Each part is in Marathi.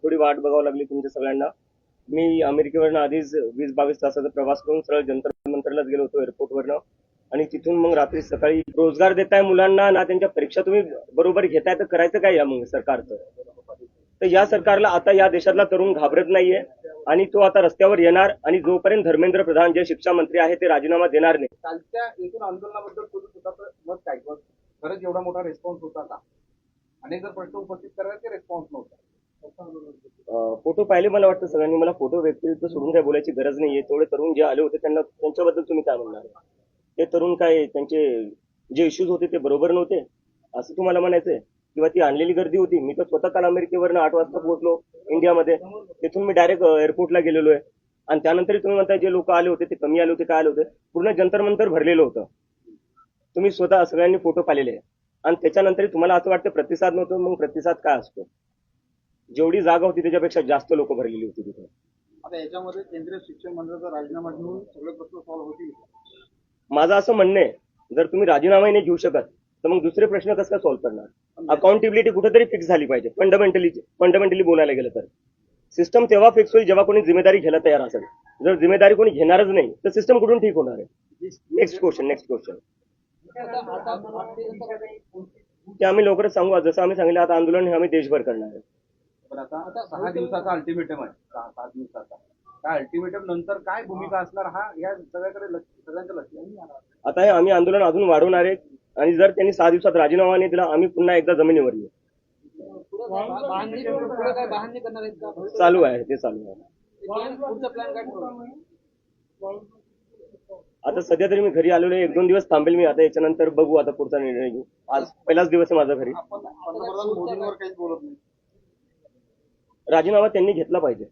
थोडी वाट बघावं लागली तुमच्या सगळ्यांना. मी अमेरिकेवरनं आधीच 20-22 तासाचा प्रवास करून सरळ जंतर मंतरलाच गेलो होतो एअरपोर्टवरनं. आणि तिथून मग रात्री सकाळी रोजगार देताय मुलांना ना, त्यांच्या परीक्षा तुम्ही बरोबर घेताय, तर करायचं काय या मग सरकारचं? तर या सरकारला आता या देशातला तरुण घाबरत नाहीये आणि तो आता रस्त्यावर येणार. आणि जोपर्यंत धर्मेंद्र प्रधान जे शिक्षा मंत्री आहे ते राजीनामा देणार नाही. कालच्या एकूण आंदोलनाबद्दल बोलत होता तर मत काय खरंच एवढा मोठा रिस्पॉन्स होता का? अनेक जर प्रश्न उपस्थित करायचे रिस्पॉन्स नव्हता. फोटो पाहिले, मला वाटतं सगळ्यांनी. मला फोटो व्यक्तिगत सोडून काय बोलायची गरज नाहीये. तेवढे तरुण जे आले होते त्यांना त्यांच्याबद्दल तुम्ही काय म्हणणार? ते तरुण काय, त्यांचे जे इश्यूज होते ते बरोबर नव्हते असं तुम्हाला म्हणायचंय? किंवा ती आणलेली गर्दी होती? मी तर स्वतः काल अमेरिकेवरनं 8 वाजता पोहोचलो इंडियामध्ये. तिथून मी डायरेक्ट एअरपोर्टला गेलेलो आहे. आणि त्यानंतर तुम्ही म्हणताय जे लोक आले होते ते कमी आले होते, काय आले होते? पूर्ण जंतर मंतर भरलेलं होतं. तुम्ही स्वतः सगळ्यांनी फोटो पाहिलेले आहे. आणि त्याच्यानंतर तुम्हाला असं वाटतं प्रतिसाद नव्हतं. मग प्रतिसाद काय असतो? जेवढी जागा होती त्याच्यापेक्षा जास्त लोक भरलेली होती तिथे. आता याच्यामध्ये केंद्रीय शिक्षण मंडळाचा राजीनामा घेऊन सगळे प्रश्न सॉल्व्ह होतील? माझं असं म्हणणं आहे, जर तुम्ही राजीनामाही नाही घेऊ शकत तर मग दुसरे प्रश्न कसं काय सॉल्व्ह करणार? अकाउंटेबिलिटी कुठेतरी फिक्स झाली पाहिजे. फंडामेंटली बोलायला गेलं तर सिस्टम तेव्हा फिक्स होईल जेव्हा कोणी जिम्मेदारी घ्यायला तयार असेल. जर जिम्मेदारी कोणी घेणारच नाही तर सिस्टम कुठून ठीक होणार आहे? Next question. ते आम्ही लवकरच सांगू. जसं आम्ही सांगितलं, आता आंदोलन हे आम्ही देशभर करणार आहे. पण आता 6 दिवसाचा अल्टिमेटम आहे. 6-7 दिवसाचा काय अल्टिमेटम नंतर काय भूमिका असणार हा या सगळ्यांचं लक्ष आता हे आम्ही आंदोलन अजून वाढवणार आहे. आणि जर त्यांनी 6 दिवसात राजीनामा नाही दिला, आम्ही पुन्हा एकदा जमिनीवर येऊ. चालू आहे, ते चालू आहे. आता सध्या तरी मी घरी आलेलो आहे. 1-2 दिवस थांबेल मी. आता याच्यानंतर बघू, आता पुढचा निर्णय घेऊ. आज पहिलाच दिवस आहे माझा घरी. मोदींवर काहीच बोलत नाही. राजीनामा त्यांनी घेतला पाहिजे,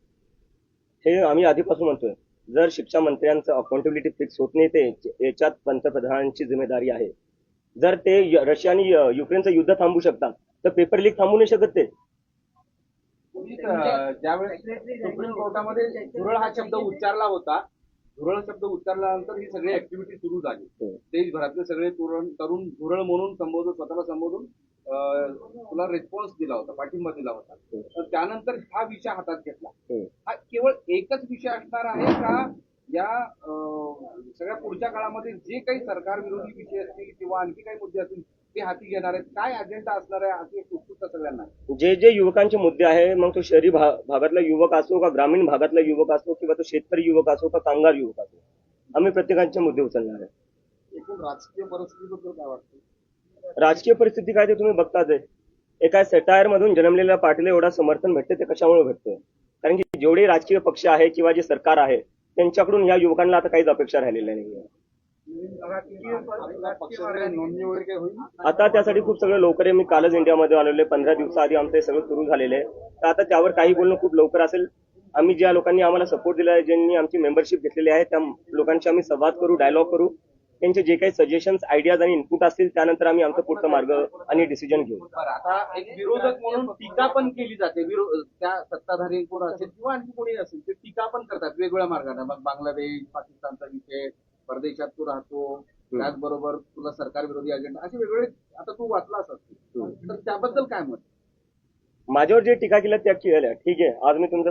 हे आम्ही आधीपासून म्हणतोय. जर शिक्षा मंत्र्यांचं अकाउंटेबिलिटी फिक्स होत नाही, ते याच्यात पंतप्रधानांची जिम्मेदारी आहे. जर ते रशिया आणि युक्रेनचं युद्ध थांबू शकतात तर पेपर लीक थांबू नाही शकत ते. ज्यावेळेस सुप्रीम कोर्टामध्ये धुरळ हा शब्द उच्चारला होता, धुरळ शब्द उच्चारल्यानंतर ही सगळी ऍक्टिव्हिटी सुरू झाली. देशभरातले सगळे तरुण धुरळ म्हणून स्वतःला संबोधून तुला रिस्पॉन्स दिला होता, पाठिंबा दिला होता. तर त्यानंतर हा विषय हातात घेतला. हा केवळ एकच विषय असणार आहे का या सगळ्या पुढच्या काळामध्ये जे काही सरकार विरोधी विषय असतील किंवा आणखी काही मुद्दे असतील ते हाती घेणार आहेत? काय अजेंडा असणार आहे अशी एक उत्सुकता सगळ्यांना. जे युवकांचे मुद्दे आहे, मग तो शहरी भागातला युवक असो का ग्रामीण भागातला युवक असो किंवा तो शेतकरी युवक असो का कामगार युवक असो, आम्ही प्रत्येकाचे मुद्दे उचलणार आहे. एकूण राजकीय परिस्थितीबद्दल काय वाटतं? राजकीय परिस्थिती काय ते तुम्ही बघताच आहे. एका सटायर मधून जन्मलेल्या पार्टीला एवढा समर्थन भेटते ते कशामुळे भेटतं? कारण की जेवढे राजकीय पक्ष आहे किंवा जे सरकार आहे त्यांच्याकडून या युवकांना आता काहीच अपेक्षा राहिलेल्या नाहीये. नोंदणी वगैरे काही होईल? आता त्यासाठी खूप सगळं लवकर आहे. मी कालच इंडियामध्ये आलेलो आहे. 15 दिवसाआधी आमचं हे सगळं सुरू झालेलं आहे. तर आता त्यावर काही बोलणं खूप लवकर असेल. आम्ही ज्या लोकांनी आम्हाला सपोर्ट दिला आहे, ज्यांनी आमची मेंबरशिप घेतलेली आहे, त्या लोकांशी आम्ही संवाद करू, डायलॉग करू. त्यांचे जे काही सजेशन्स, आयडियाज आणि इनपुट असतील त्यानंतर आम्ही आमचा पुढचा मार्ग आणि डिसिजन घेऊ. आता एक विरोधक म्हणून टीका पण केली जाते. त्या सत्ताधारी कोण असेल किंवा आणखी कोणी असेल ते टीका पण करतात वेगवेगळ्या मार्गाने. मग बांगलादेश, पाकिस्तानचा विषय, परदेशात तू राहतो, त्याचबरोबर तुला सरकार विरोधी अजेंडा, असे वेगवेगळे आता तू वाचला असत. तर त्याबद्दल काय मत? माझ्यावर जे टीका केल्या त्या केल्या, ठीक आहे. आज मी तुमचं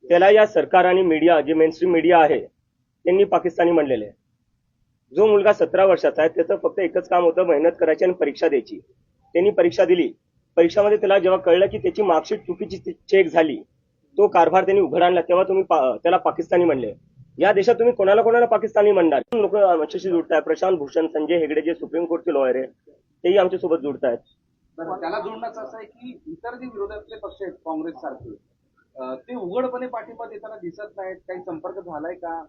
त्याला या सरकार आणि मीडिया, जे मेनस्ट्रीम मीडिया आहे त्यांनी पाकिस्तानी म्हणलेले आहे. जो मुलगा 17 वर्षाचा आहे त्याचं फक्त एकच काम होतं, मेहनत करायची आणि परीक्षा द्यायची. त्यांनी परीक्षा दिली. परीक्षामध्ये त्याला जेव्हा कळलं की त्याची मार्कशीट चुकीची चेक झाली, तो कारभार त्यांनी उघड आणला, तेव्हा तुम्ही त्याला पाकिस्तानी म्हणले. या देशात तुम्ही कोणाला पाकिस्तानी म्हणणार? लोक आमच्याशी जुडतायत. प्रशांत भूषण, संजय हेगडे जे सुप्रीम कोर्टचे लॉयर आहे तेही आमच्यासोबत जुडतायत. त्याला जोडण्याचं असं आहे की इतर जे विरोधातले पक्ष आहेत काँग्रेस सारखे, ते उघडपणे पाठिंबा देताना दिसत नाहीत. काही संपर्क झालाय का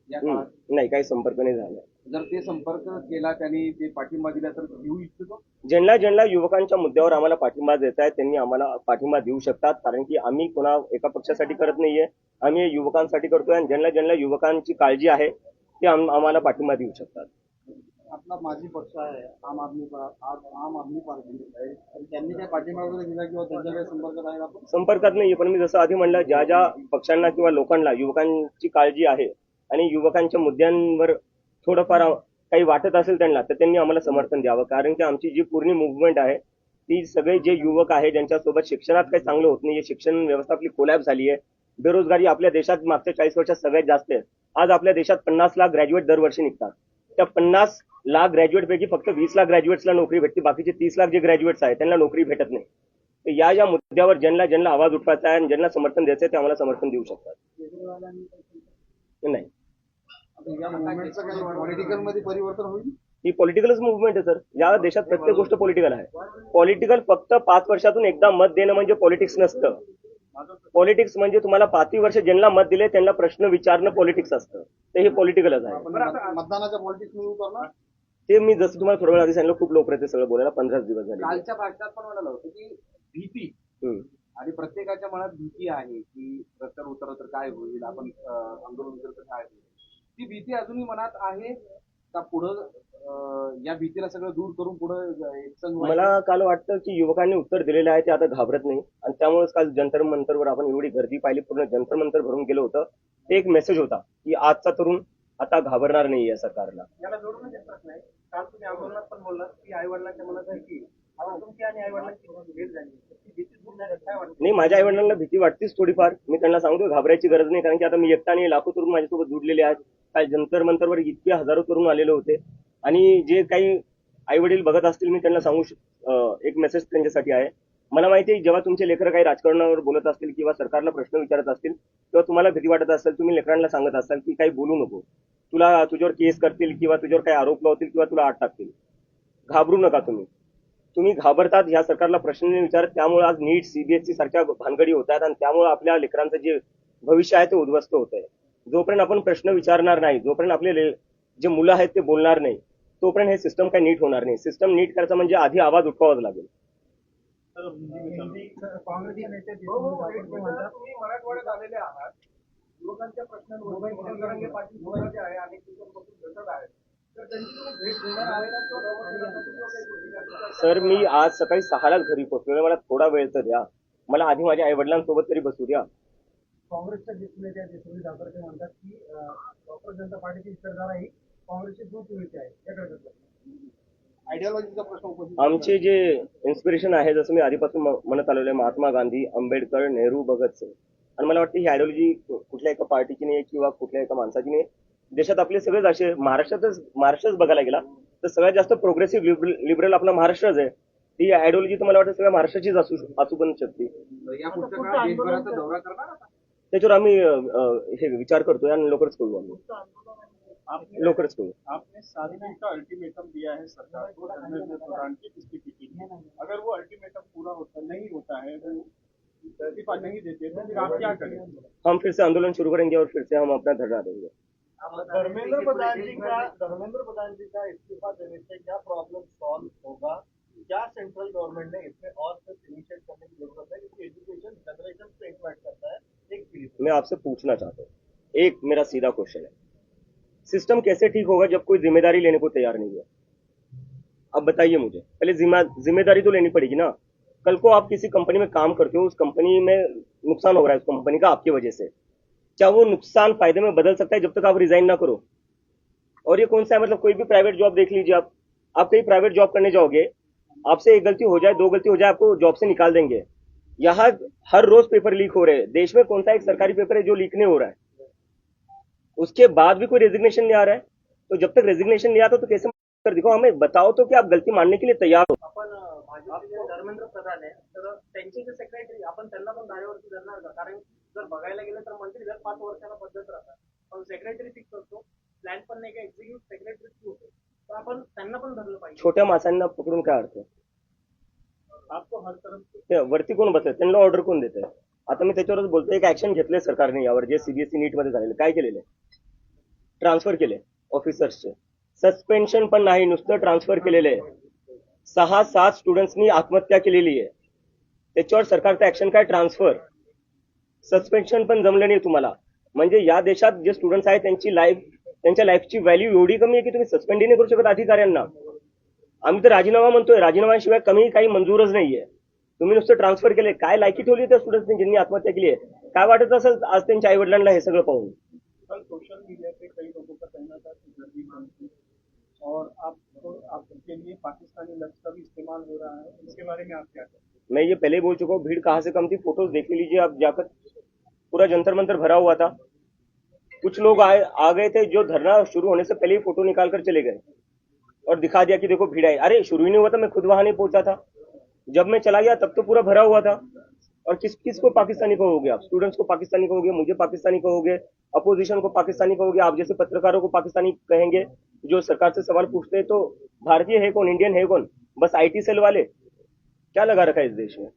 या काळात? नाही, काही संपर्क नाही झाला. जर ते संपर्क केला त्यांनी, ते पाठिंबा दिला तर देऊ इच्छितो. ज्यांना युवकांच्या मुद्द्यावर आम्हाला पाठिंबा देत आहेत त्यांनी आम्हाला पाठिंबा देऊ शकतात. कारण की आम्ही कोणा एका पक्षासाठी करत नाहीये, आम्ही युवकांसाठी करतोय. आणि ज्यांना युवकांची काळजी आहे ते आम्हाला पाठिंबा देऊ शकतात. आपला माजी पक्ष आहे आम आदमी पार्टी, त्यांनी काय पाठिंबा वगैरे दिला किंवा त्यांच्या काही संपर्कात आहे? आपण संपर्कात नाहीये, पण मी जसं आधी म्हणलं, ज्या पक्षांना किंवा लोकांना युवकांची काळजी आहे आणि युवकांच्या मुद्द्यांवर थोडंफार काही वाटत असेल त्यांना, तर त्यांनी आम्हाला समर्थन द्यावं. कारण की आमची जी पूर्ण मुवमेंट आहे ती सगळे जे युवक आहे ज्यांच्यासोबत शिक्षणात काही चांगलं होत नाही, शिक्षण व्यवस्था आपली कोलॅप झाली आहे, बेरोजगारी आपल्या देशात मागच्या 40 वर्षात सगळ्यात जास्त आहे. आज आपल्या देशात 50 लाख ग्रॅज्युएट दरवर्षी निघतात. त्या 50 लाख ग्रॅज्युएट पैकी फक्त 20 लाख ग्रॅज्युएट्सला नोकरी भेटते, बाकीचे 30 लाख जे ग्रॅज्युएट्स आहेत त्यांना नोकरी भेटत नाही. तर या मुद्द्यावर ज्यांना आवाज उठवायचा आहे आणि ज्यांना समर्थन द्यायचं आहे ते आम्हाला समर्थन देऊ शकतात. नाही, पॉलिटिकल मध्ये परिवर्तन होईल. ही पॉलिटिकलच मुवमेंट आहे सर. या देशात प्रत्येक गोष्ट पॉलिटिकल आहे. पॉलिटिकल फक्त 5 वर्षातून एकदा मत देणं म्हणजे पॉलिटिक्स नसतं. पॉलिटिक्स म्हणजे तुम्हाला 5 वर्ष ज्यांना मत दिले त्यांना प्रश्न विचारणं पॉलिटिक्स असतं. ते हे पॉलिटिकलच आहे. मतदानाच्या पॉलिटिक्स मध्ये उतरणार ते मी जसं तुम्हाला थोड्या वेळ आधी सांगितलं, खूप लोक ते सगळं बोलायला 15 दिवस झाले. कालच्या भाषणात पण म्हणालं होतं की भीती आणि प्रत्येकाच्या मनात भीती आहे की रस्त्यावर उतरलं तर काय होईल, आपण आंदोलन केलं तर काय होईल. ती भीती अजूनही मनात आहे का? पुढं या भीतीला सगळं दूर करून पुढं मला काल वाटतं की युवकांनी उत्तर दिलेलं आहे, ते आता घाबरत नाही. आणि त्यामुळेच काल जंतर मंतरवर आपण एवढी गर्दी पाहिली, पूर्ण जंतर मंतर भरून गेलं होतं. ते एक मेसेज होता की आजचा तरुण आता घाबरणार नाही या सरकारला. याला जोडूनच एक प्रश्न आहे. काल तुम्ही आंदोलनात पण बोललात की आई वडिलांच्या मनात आहे की तुमची आणि आई वडिलांची भेट झाली, ती भीती दूर झाली, काय वाटतं? नाही, माझ्या आई वडिलांना भीती वाटतेच थोडीफार. मी त्यांना सांगतो घाबरायची गरज नाही, कारण की आता मी एकटा आणि लाखो तरुण माझ्यासोबत जुडलेले आहेत. काल जंतर मंतरवर इतके हजारो तरुण आलेले होते. आणि जे काही आई वडील बघत असतील, मी त्यांना सांगू एक मेसेज त्यांच्यासाठी आहे. मला माहिती आहे जेव्हा तुमचे लेकरं काही राजकारणावर बोलत असतील किंवा सरकारला प्रश्न विचारत असतील तेव्हा तुम्हाला भीती वाटत असेल, तुम्ही लेकरांना सांगत असाल की काही बोलू नको, तुझ्यावर केस करतील किंवा तुझ्यावर काही आरोप लावतील किंवा तुला आत टाकतील. घाबरू नका. तुम्ही घाबरतात ह्या सरकारला प्रश्न नाही विचारत, त्यामुळे आज नीट सीबीएसई सारख्या भानगडी होत आहेत आणि त्यामुळे आपल्या लेकरांचं जे भविष्य आहे ते उद्ध्वस्त होत आहे. जोपर्यंत आपण प्रश्न विचारणार नाही, जोपर्यंत आपले जे मुलं आहेत ते बोलणार नाही, तोपर्यंत हे सिस्टम काही नीट होणार नाही. सिस्टम नीट करायचं म्हणजे आधी आवाज उठवावाच लागेल. काँग्रेसचे नेते तुम्ही मराठवाड्यात आलेले आहात, युवकांच्या प्रश्नांवर पाटील बोलायचे आहे आणि दिवसांपासून आहेत, तर त्यांची तुम्ही भेट देणार आहे का? सर, मी आज सकाळी 6लाच घरी पोहोचलो. मला थोडा वेळ तर द्या. मला आधी माझ्या आई वडिलांसोबत तरी बसू द्या. काँग्रेसच्या नेत्या देशमुख जाधव म्हणतात की डॉक्टर जनता पार्टीची विचारधारा ही काँग्रेसची दूरचिवृत्ती आहे. त्याकडे आयडियोलॉजीचा प्रश्न उपस्थित आमचे जे इन्स्पिरेशन आहे, जसं मी आधीपासून म्हणत आलेलो आहे, महात्मा गांधी, आंबेडकर, नेहरू, भगतसिंग. आणि मला वाटतं ही आयडियोलॉजी कुठल्या एका पार्टीची नाही किंवा कुठल्या एका माणसाची नाही. देशात आपले सगळेच असे, महाराष्ट्रच बघायला गेला तर सगळ्यात जास्त प्रोग्रेसिव्ह लिबरल आपला महाराष्ट्रच आहे. ती आयडियोलॉजी तर मला वाटतं सगळ्या महाराष्ट्राचीच असू पण शकते. या पुढच्या काळात देशभराचा दौरा करणार आता? त्याच्यावर आम्ही हे विचार करतोय आणि लवकरच करू. लवकरच करू. आपने 7 दिन का अल्टीमेटम दिया है सरकार को धर्मेंद्र प्रधान की इस्तीफे के लिए। अगर वो अल्टीमेटम पूरा नहीं होता है, वो इस्तीफा नहीं देते तो फिर आप क्या करेंगे? हम फिर से आंदोलन शुरू करेंगे और फिर से हम अपना धरना देंगे. धर्मेंद्र प्रधान जी का इस्तीफा देने से क्या प्रॉब्लम सॉल्व होगा? क्या सेंट्रल गवर्नमेंट ने इसमें और कुछ इनिशिएट करने की जरूरत है, क्योंकि एजुकेशन जनरेशन से इम्पैक्ट करता है. मैं आपसे पूछना चाहता हूँ, एक मेरा सीधा क्वेश्चन है, सिस्टम कैसे ठीक होगा जब कोई जिम्मेदारी लेने को तैयार नहीं है? अब बताइए मुझे, पहले जिम्मेदारी तो लेनी पड़ेगी ना. कल को आप किसी कंपनी में काम करते हो, उस कंपनी में नुकसान हो रहा है उस कंपनी का आपकी वजह से, क्या वो नुकसान फायदे में बदल सकता है जब तक आप रिजाइन ना करो? और ये कौन सा है, मतलब कोई भी प्राइवेट जॉब देख लीजिए, आप कहीं प्राइवेट जॉब करने जाओगे, आपसे एक गलती हो जाए, 2 गलती हो जाए, आपको जॉब से निकाल देंगे. यहाँ हर रोज पेपर लीक हो रहे हैं. देश में कौन सा एक सरकारी पेपर है जो लीक नहीं हो रहा है? उसके बाद भी कोई रेजिग्नेशन नहीं आ रहा है. तो जब तक रेजिग्नेशन नहीं आता तो कैसे कर दिखाओ, हमें बताओ तो कि आप गलती मानने के लिए तैयार हो. आपण भाजपचे धर्मेंद्र प्रधान आहे, तर त्यांचे जे सेक्रेटरी आपण त्यांना पण धारेवरती धरणार का? कारण जर बघायला गेलं तर मंत्री जर 5 वर्षाला बदलत राहतात, पण सेक्रेटरी फिक्स असतो, प्लॅन पण नाही का, एक्झिक्युटिव्ह सेक्रेटरी होतो, तर आपण त्यांना पण धरलं पाहिजे. छोट्या माणसांना पकडून काय अर्थ? आपको हर तरफ ते वरती कोण बसले, त्यांना ऑर्डर कोण देत आहे? आता मी त्याच्यावरच बोलतोय, एक ऍक्शन घेतलंय सरकारने यावर, जे सीबीएसई नीट मध्ये झालेलं. काय केलेलं आहे? ट्रान्सफर केले ऑफिसर्सचे. सस्पेन्शन पण नाही, नुसतं ट्रान्सफर केलेलं आहे. 6-7 स्टुडंट्सनी आत्महत्या केलेली आहे. त्याच्यावर सरकारचं ऍक्शन काय? ट्रान्सफर. सस्पेन्शन पण जमलं नाही तुम्हाला. म्हणजे या देशात जे स्टुडंट्स आहेत त्यांच्या लाईफची व्हॅल्यू एवढी कमी आहे की तुम्ही सस्पेंडही नाही करू शकत अधिकाऱ्यांना. आम्ही तर राजीनामा म्हणतोय, राजीनाम्याशिवाय कमी काही मंजूरच नाहीये. तुम्ही नुसतं ट्रान्सफर केले. काय लायकी ठेवली त्या स्टुडंट्सनी ज्यांनी आत्महत्या केली आहे? काय वाटत असेल आज त्यांच्या आई वडिलांना हे सगळं पाहून? कल सोशल मीडिया पे कई लोगों का कहना था कि गर्मी बंद थी और आप तो आपके लिए पाकिस्तानी लफ्ज का भी इस्तेमाल हो रहा है, इसके बारे में आप क्या कहते हैं? मैं ये पहले ही बोल चुका हूँ, भीड़ कहाँ से कम थी, फोटोज देख लीजिए आप जाकर, पूरा जंतर मंतर भरा हुआ था। कुछ लोग आ गए थे जो धरना शुरू होने से पहले ही फोटो निकाल कर चले गए और दिखा दिया कि देखो भीड़ आई। अरे शुरू ही नहीं हुआ था, मैं खुद वहां नहीं पहुंचा था। जब मैं चला गया तब तो पूरा भरा हुआ था। और किस किस को पाकिस्तानी कहोगे आप? स्टूडेंट्स को पाकिस्तानी कहोगे, मुझे पाकिस्तानी कहोगे, अपोजिशन को पाकिस्तानी कहोगे, आप जैसे पत्रकारों को पाकिस्तानी कहेंगे जो सरकार से सवाल पूछते हैं। तो भारतीय है कौन, इंडियन है कौन? बस आईटी सेल वाले। क्या लगा रखा है इस देश में?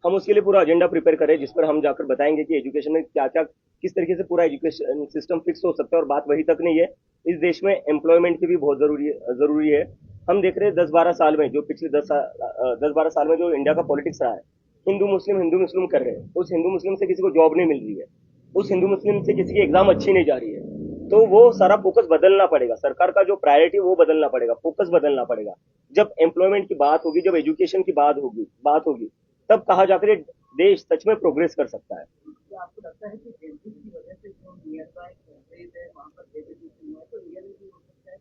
हम उसके लिए पूरा एजेंडा प्रिपेयर करें, जिस पर हम जाकर बताएंगे कि एजुकेशन में क्या क्या, किस तरीके से पूरा एजुकेशन सिस्टम फिक्स हो सकता है। और बात वही तक नहीं है, इस देश में एम्प्लॉयमेंट की भी बहुत जरूरी है। हम देख रहे हैं 10-12 साल में, जो पिछले 10-12 साल में जो इंडिया का पॉलिटिक्स रहा है, हिंदू मुस्लिम कर रहे हैं। उस हिंदू मुस्लिम से किसी को जॉब नहीं मिल रही है, उस हिंदू मुस्लिम से किसी की एग्जाम अच्छी नहीं जा रही है। तो वो सारा फोकस बदलना पड़ेगा, सरकार का जो प्रायोरिटी वो बदलना पड़ेगा, फोकस बदलना पड़ेगा। जब एम्प्लॉयमेंट की बात होगी, जब एजुकेशन की बात होगी, तब कहा जाकर ये देश सच में प्रोग्रेस कर सकता है। क्या आपको लगता है कि जेनजी की वजह से जो नियर बाय कंट्रीज है वहाँ पर डेवलपमेंट हुआ है, तो रियल भी हो सकता है?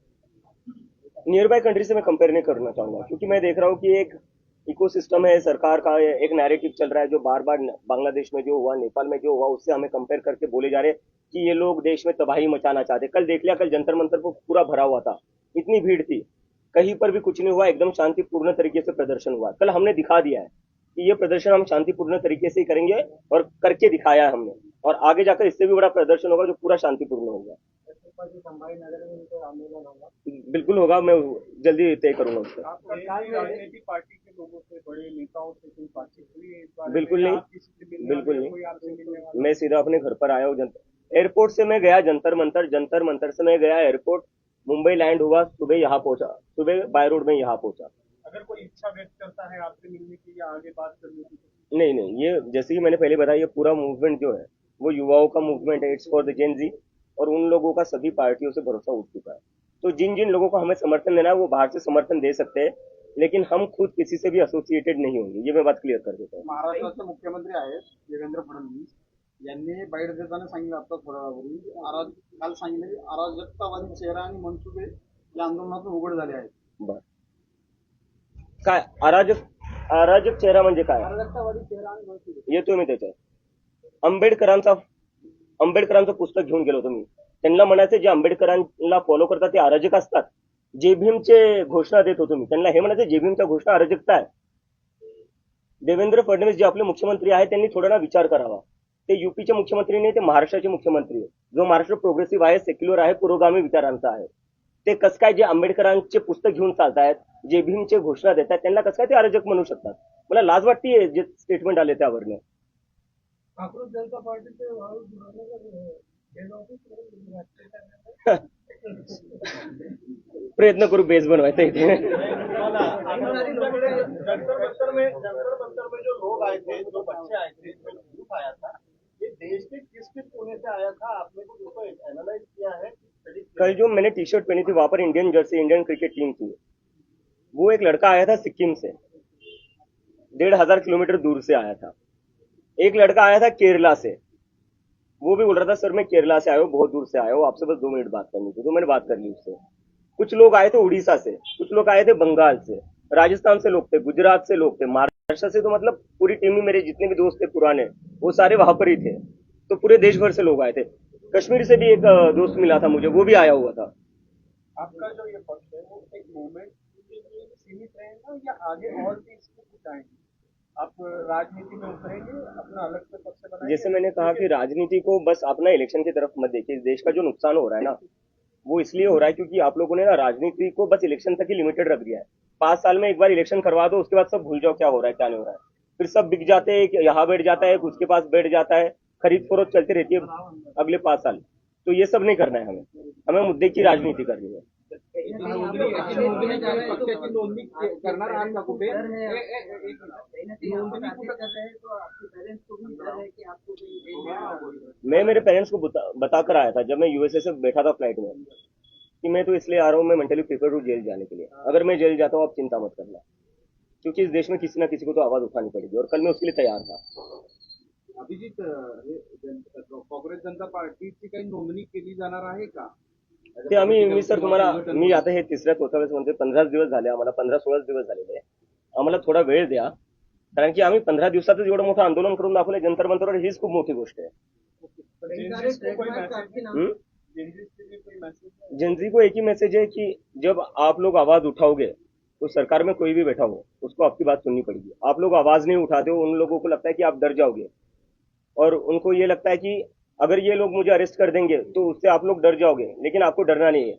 नियर बाय कंट्री से मैं कंपेयर नहीं करना चाहूंगा, क्योंकि मैं देख रहा हूँ कि एक इकोसिस्टम है सरकार का, एक नैरेटिव चल रहा है जो बार बार बांग्लादेश में जो हुआ, नेपाल में जो हुआ, उससे हमें कंपेयर करके बोले जा रहे हैं कि ये लोग देश में तबाही मचाना चाहते। कल देख लिया, कल जंतर मंतर को पूरा भरा हुआ था, इतनी भीड़ थी, कहीं पर भी कुछ नहीं हुआ, एकदम शांतिपूर्ण तरीके से प्रदर्शन हुआ। कल हमने दिखा दिया है कि ये प्रदर्शन हम शांतिपूर्ण तरीके से ही करेंगे, और करके दिखाया है हमने। और आगे जाकर इससे भी बड़ा प्रदर्शन होगा जो पूरा शांतिपूर्ण होगा। बिल्कुल होगा, मैं जल्दी तय करूंगा उसका। आपको राजनीतिक पार्टी के लोगों से, बड़े नेताओं से कोई बातचीत हुई है इस बारे में? बिल्कुल नहीं, आप किसी से मिलने बिल्कुल वाले, नहीं। कोई आपसे मिलने वाला? मैं सीधा अपने घर पर आया हूँ। एयरपोर्ट से मैं गया जंतर मंतर, जंतर मंतर से मैं गया एयरपोर्ट, मुंबई लैंड हुआ, सुबह यहाँ पहुंचा, सुबह बाय रोड में यहाँ पहुंचा। अगर कोई इच्छा व्यक्त करता है आपसे मिलने की या आगे बात करने की, तो नहीं नहीं, ये जैसे कि मैंने पहले बताया, ये पूरा मूवमेंट जो है वो युवाओं का मूवमेंट है, इट्स फॉर द जेन जी। और उन लोगों का सभी पार्टियों से भरोसा उठ चुका है। तो जिन जिन लोगों को हमें समर्थन देना है वो बाहर से समर्थन दे सकते हैं, लेकिन हम खुद किसी से भी एसोसिएटेड नहीं होंगे, ये मैं बात क्लियर कर देता हूँ। महाराष्ट्राचे मुख्यमंत्री आहेत देवेंद्र फडणवीस यांनी बाईट देताना सांगितलं आता थोड्या वेळापूर्वी, काल सांगितलं की अराजकतावादी चेहरा आणि मनसुबे या आंदोलनातून उघड झाले आहेत. बर, काय अराजक चेहरा म्हणजे काय? अराजकतावादी चेहरा आणि मनसुबे. येतो मी त्याच्यात. आंबेडकरांचं पुस्तक घेऊन गेलो होतो मी. त्यांना म्हणायचं जे आंबेडकरांना फॉलो करतात ते अराजक असतात. जे भीमचे घोषणा देत होतो मी, त्यांना हे म्हणायचं जे भीमच्या घोषणा अराजकता आहे. देवेंद्र फडणवीस जे आपले मुख्यमंत्री आहेत त्यांनी थोडा ना विचार करावा. ते युपीचे मुख्यमंत्री नाही, ते महाराष्ट्राचे मुख्यमंत्री आहेत. जो महाराष्ट्र प्रोग्रेसिव्ह आहे, सेक्युलर आहे, पुरोगामी विचारांचा आहे. ते कसं काय जे आंबेडकरांचे पुस्तक घेऊन चालतायत, जे भीमचे घोषणा देतात, त्यांना कसं काय ते अराजक म्हणू शकतात? मला लाज वाटतीये जे स्टेटमेंट आले त्यावरनं. कांग्रेस जनता पार्टीचे प्रयत्न करू बेस बनवायचा इथे. जंतर मंतर में जो लोग आए थे, जो बच्चे आए थे, जो ग्रुप आया था, ये देश के किस किस कोने से आया था? आपने कुछ उसको एनालाइज किया है? कल जो मैंने टी शर्ट पहनी थी वहां पर Indian jersey, Indian cricket team थी। वो एक लड़का आया था सिक्किम से, 1,500 किलोमीटर दूर से आया था। एक लड़का आया था केरला से, वो भी बोल रहा था सर मैं केरला से आया हूँ, बहुत दूर से आया हूँ, आपसे बस 2 मिनट बात करनी थी। तो मैंने बात कर ली उससे। कुछ लोग आए थे उड़ीसा से, कुछ लोग आए थे बंगाल से, राजस्थान से लोग थे, गुजरात से लोग थे, महाराष्ट्र से। तो मतलब पूरी टीम में मेरे जितने भी दोस्त थे पुराने, वो सारे वहां पर ही थे। तो पूरे देश भर से लोग आए थे। कश्मीर से भी एक दोस्त मिला था मुझे, वो भी आया हुआ था। आपका जो ये पक्ष है वो एक मूवमेंट के लिए सीमित रहेगा या आगे और भी इसमें कुछ आएंगे? आप राजनीति में उतरेंगे, अपना अलग से पक्ष बनाएंगे? जैसे मैंने कहा कि राजनीति को बस अपना इलेक्शन की तरफ मत देखिए। देश का जो नुकसान हो रहा है ना, वो इसलिए हो रहा है क्योंकि आप लोगों ने ना राजनीति को बस इलेक्शन तक ही लिमिटेड रख दिया है। 5 साल में एक बार इलेक्शन करवा दो, उसके बाद सब भूल जाओ क्या हो रहा है क्या नहीं हो रहा है। फिर सब बिक जाते हैं, यहाँ बैठ जाता है, उसके पास बैठ जाता है, खरीद फरोख्त चलती रहती है अगले 5 साल। तो ये सब नहीं करना है हमें मुद्दे की राजनीति करनी है। पक्षाची नोंदणी करणार आहात का कुठे? मैं मेरे पेरेंट्स को बताकर आया था जब मैं यूएसए से बैठा था फ्लाइट में कि मैं तो इसलिए आ रहा हूँ, मैं मेंटली प्रिपेयर हूँ जेल जाने के लिए। अगर मैं जेल जाता हूँ आप चिंता मत करना, क्योंकि इस देश में किसी ना किसी को तो आवाज उठानी पड़ेगी, और कल मैं उसके लिए तैयार था। अभिजित काँग्रेस जनता पार्टीची काही नोंदणी केली जाणार आहे का? ते मी सर तुम्हाला मी आता हे तिसऱ्या चौथ्या वेळेस म्हणते 15 दिवस झाले आम्हाला 15-16 दिवस झालेले आहे. आम्हाला थोडा वेळ द्या कारण की आम्ही 15 दिवसातच एवढं मोठं आंदोलन करून दाखवलं जंतर मंतरवर हीच खूप मोठी गोष्ट आहे. चेंजेस को कोई मैसेज हम्म? चेंजेस के लिए कोई मैसेज जेनजी को एक ही मैसेज है कि जब आप लोग आवाज उठाओगे तो सरकार में कोई भी बैठा हो उसको आपकी बात सुननी पड़ेगी. आप लोग आवाज नहीं उठाते हो उन लोगों को लगता है कि आप डर जाओगे और उनको ये लगता है कि अगर ये लोग मुझे अरेस्ट कर देंगे तो उससे आप लोग डर जाओगे, लेकिन आपको डरना नहीं है.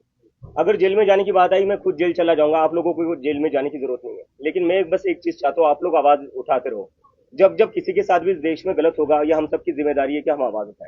अगर जेल में जाने की बात आई मैं खुद जेल चला जाऊंगा, आप लोगों को जेल में जाने की जरूरत नहीं है. लेकिन मैं बस एक चीज चाहता हूँ आप लोग आवाज उठाते रहो. जब जब किसी के साथ भी इस देश में गलत होगा, यह हम सबकी जिम्मेदारी है कि हम आवाज उठाएं.